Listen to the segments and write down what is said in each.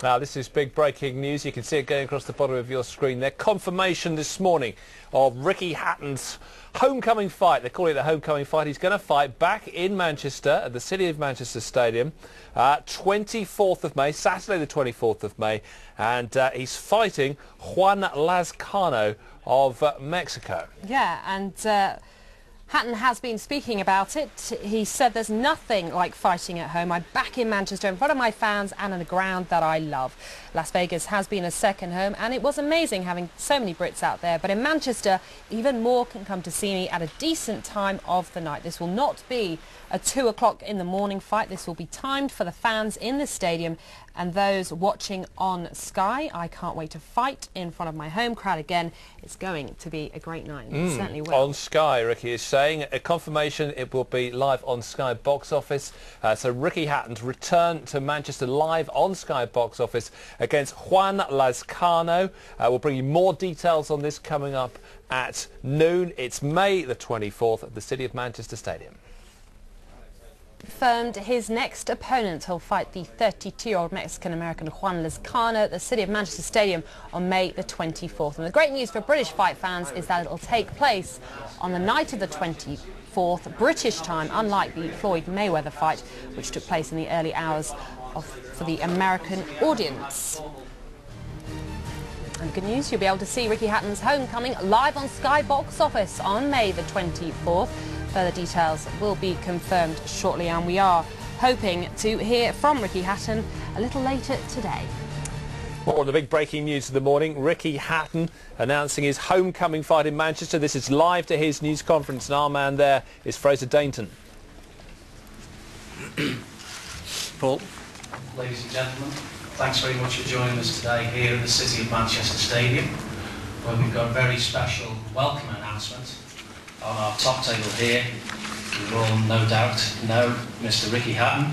Now, this is big breaking news. You can see it going across the bottom of your screen there. Confirmation this morning of Ricky Hatton's homecoming fight. They call it the homecoming fight. He's going to fight back in Manchester at the City of Manchester Stadium, 24th of May, Saturday the 24th of May. And he's fighting Juan Lazcano of Mexico. Yeah, and Hatton has been speaking about it. He said there's nothing like fighting at home. I'm back in Manchester in front of my fans and on the ground that I love. Las Vegas has been a second home and it was amazing having so many Brits out there. But in Manchester, even more can come to see me at a decent time of the night. This will not be a 2 o'clock in the morning fight. This will be timed for the fans in the stadium and those watching on Sky. I can't wait to fight in front of my home crowd again. It's going to be a great night. It certainly will. On Sky, Ricky is saying. A confirmation it will be live on Sky Box Office. So Ricky Hatton's return to Manchester live on Sky Box Office against Juan Lazcano. We'll bring you more details on this coming up at noon. It's May the 24th at the City of Manchester Stadium. Confirmed his next opponent. He'll fight the 32-year-old Mexican-American Juan Lazcano at the City of Manchester Stadium on May the 24th. And the great news for British fight fans is that it'll take place on the night of the 24th, British time, unlike the Floyd Mayweather fight, which took place in the early hours for the American audience. And good news, you'll be able to see Ricky Hatton's homecoming live on Sky Box Office on May the 24th. Further details will be confirmed shortly, and we are hoping to hear from Ricky Hatton a little later today. More on the big breaking news of the morning. Ricky Hatton announcing his homecoming fight in Manchester. This is live to his news conference, and our man there is Fraser Dainton. Paul. Ladies and gentlemen, thanks very much for joining us today here at the City of Manchester Stadium, where we've got a very special welcome announcement. On our top table here, you all no doubt know Mr. Ricky Hatton,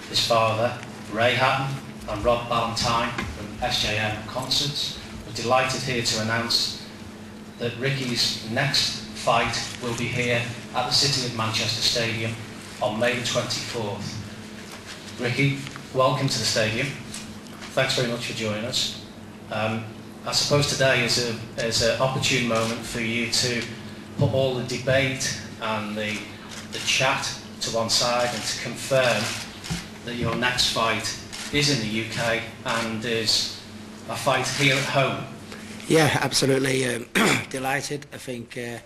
his father Ray Hatton and Rob Ballantyne from SJM Concerts. We're delighted here to announce that Ricky's next fight will be here at the City of Manchester Stadium on May the 24th. Ricky, welcome to the stadium. Thanks very much for joining us. I suppose today is an opportune moment for you to put all the debate and the chat to one side and to confirm that your next fight is in the UK and is a fight here at home. Yeah, absolutely. Delighted. I think a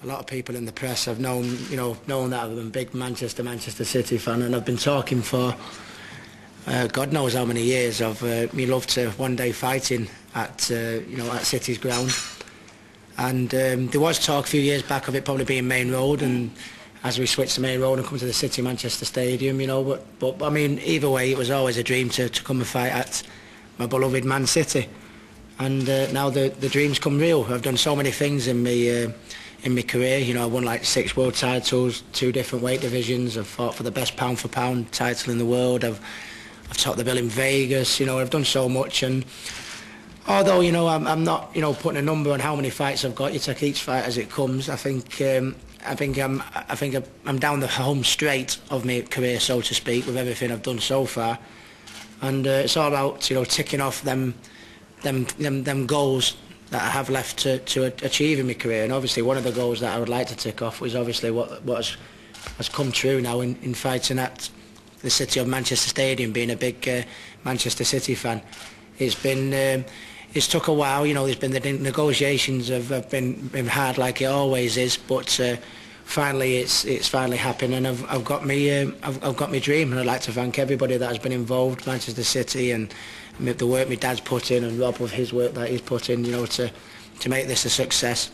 lot of people in the press have known that I'm a big Manchester City fan, and I've been talking for God knows how many years of me love to one day fighting at at City's ground. And there was talk a few years back of it probably being Main Road, and as we switched to Main Road and come to the City Manchester Stadium, but I mean, either way, it was always a dream to come and fight at my beloved Man City. And now the dream's come real. I've done so many things in my career. I won like 6 world titles, 2 different weight divisions. I've fought for the best pound for pound title in the world. I've topped the bill in Vegas. I've done so much. And although I'm not putting a number on how many fights I've got, you take each fight as it comes. I think I'm down the home straight of my career, so to speak, with everything I've done so far. And it's all about ticking off them goals that I have left to achieve in my career. And obviously one of the goals that I would like to tick off was obviously what has come true now in fighting at the City of Manchester Stadium, being a big Manchester City fan. It's took a while. There's been the negotiations have been hard, like it always is, but finally it's finally happened, and I've got my dream, and I'd like to thank everybody that has been involved, Manchester City, and the work my dad's put in, and Rob with his work that he's put in, to make this a success.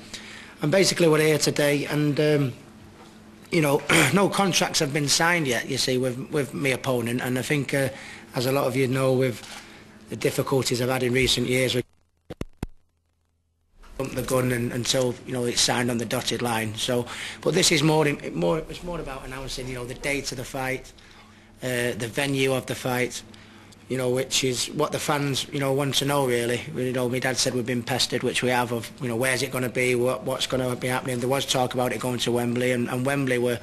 And basically we're here today, and no contracts have been signed yet, you see, with my opponent, and I think as a lot of you know, with the difficulties I've had in recent years, we jumped the gun until it's signed on the dotted line. So, but this is it's more about announcing the date of the fight, the venue of the fight, which is what the fans want to know really. My dad said we've been pestered, which we have, of where's it going to be, what's going to be happening. There was talk about it going to Wembley, and Wembley were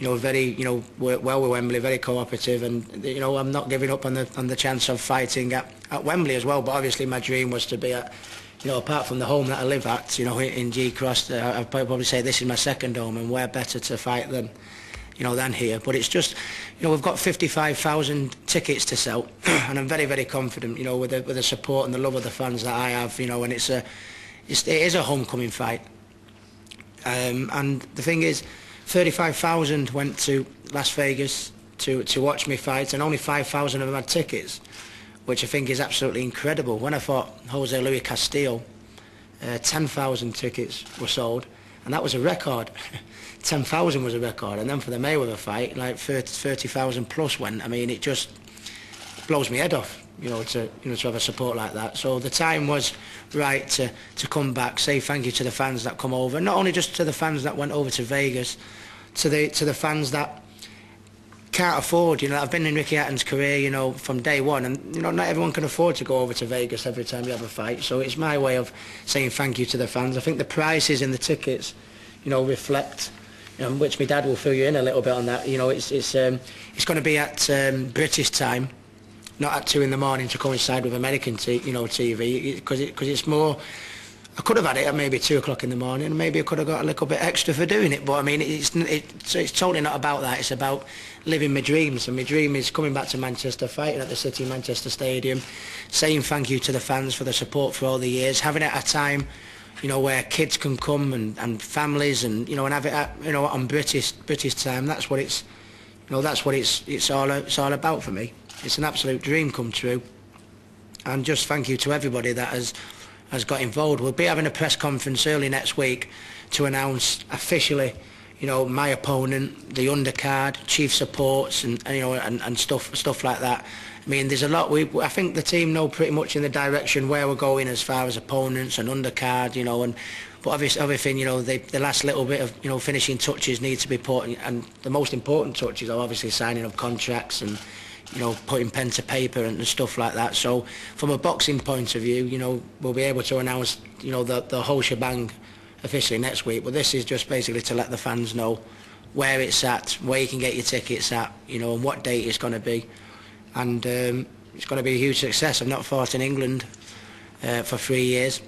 very, work well with Wembley, very cooperative, and I'm not giving up on the chance of fighting at Wembley as well. But obviously, my dream was to be at, apart from the home that I live at, in G Cross. I'd probably say this is my second home, and where better to fight than here. But it's just, we've got 55,000 tickets to sell, and I'm very, very confident, with the support and the love of the fans that I have, and it is a homecoming fight. And the thing is, 35,000 went to Las Vegas to watch me fight, and only 5,000 of them had tickets, which I think is absolutely incredible. When I fought Jose Luis Castillo, 10,000 tickets were sold, and that was a record. 10,000 was a record, and then for the Mayweather fight, like 30,000 plus went. I mean, it just blows my head off, to have a support like that. So the time was right to come back, say thank you to the fans that come over, not only just to the fans that went over to Vegas, to the fans that can't afford. I've been in Ricky Hatton's career, from day one, and not everyone can afford to go over to Vegas every time you have a fight. So it's my way of saying thank you to the fans. I think the prices in the tickets, reflect. Which my dad will fill you in a little bit on that. It's going to be at British time, not at 2 in the morning to coincide with American TV, because it's more. I could have had it at maybe 2 o'clock in the morning, and maybe I could have got a little bit extra for doing it. But I mean, it's totally not about that. It's about living my dreams, and my dream is coming back to Manchester, fighting at the City Manchester Stadium, saying thank you to the fans for the support for all the years, having it at a time, where kids can come and families, and and have it at, on British time. That's what it's all about for me. It's an absolute dream come true, and just thank you to everybody that has got involved. We'll be having a press conference early next week to announce officially, my opponent, the undercard, chief supports, and stuff like that. I mean, there's a lot. I think the team know pretty much in the direction where we're going as far as opponents and undercard, but obviously everything, the last little bit of, finishing touches need to be put, and the most important touches are obviously signing of contracts and, putting pen to paper and stuff like that. So from a boxing point of view, we'll be able to announce, the whole shebang officially next week. But this is just basically to let the fans know where it's at, where you can get your tickets at, and what date it's going to be. And it's going to be a huge success. I've not fought in England for 3 years,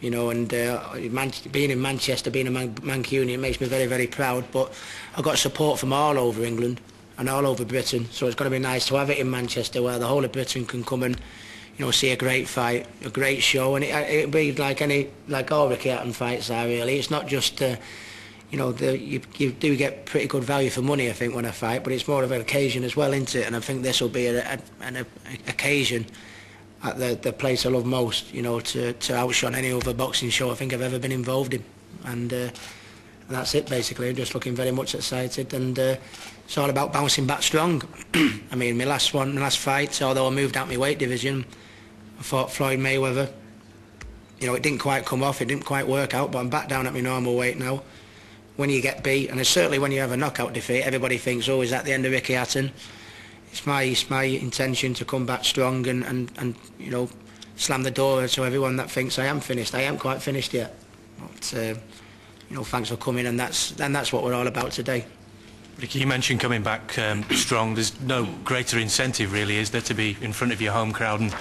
and being in Manchester, being a Mancunian, makes me very, very proud. But I've got support from all over England and all over Britain, so it's going to be nice to have it in Manchester, where the whole of Britain can come and see a great fight, a great show, and it'll be like all Ricky Hatton fights are really. It's not just you do get pretty good value for money, I think, when I fight, but it's more of an occasion as well, isn't it? And I think this will be an occasion at the place I love most, to outshine any other boxing show I think I've ever been involved in. And that's it, basically. I'm just looking very much excited, and it's all about bouncing back strong. I mean, my last fight, although I moved out my weight division, I fought Floyd Mayweather. It didn't quite come off, it didn't quite work out, but I'm back down at my normal weight now. When you get beat, and certainly when you have a knockout defeat, everybody thinks, oh, is that the end of Ricky Hatton? It's my intention to come back strong and slam the door to everyone that thinks I am finished. I am quite finished yet. But, thanks for coming, and that's what we're all about today. Ricky, you mentioned coming back strong. There's no greater incentive, really, is there, to be in front of your home crowd and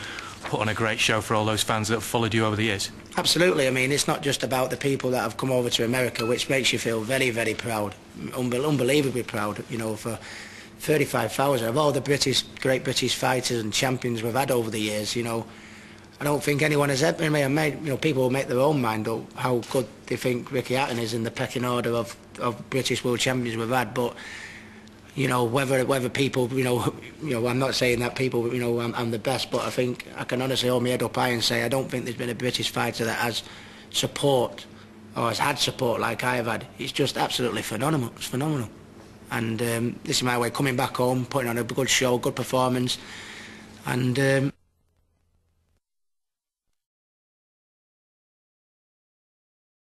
put on a great show for all those fans that have followed you over the years? Absolutely. I mean, it's not just about the people that have come over to America, which makes you feel very, very proud, unbelievably proud, for 35,000 of all the great British fighters and champions we've had over the years. I don't think anyone has ever made, people will make their own mind up how good they think Ricky Hatton is in the pecking order of British world champions we've had, but whether people, I'm not saying that people, I'm the best, but I think I can honestly hold my head up high and say I don't think there's been a British fighter that has support or has had support like I have had. It's just absolutely phenomenal. It's phenomenal. And this is my way coming back home, putting on a good show, good performance, and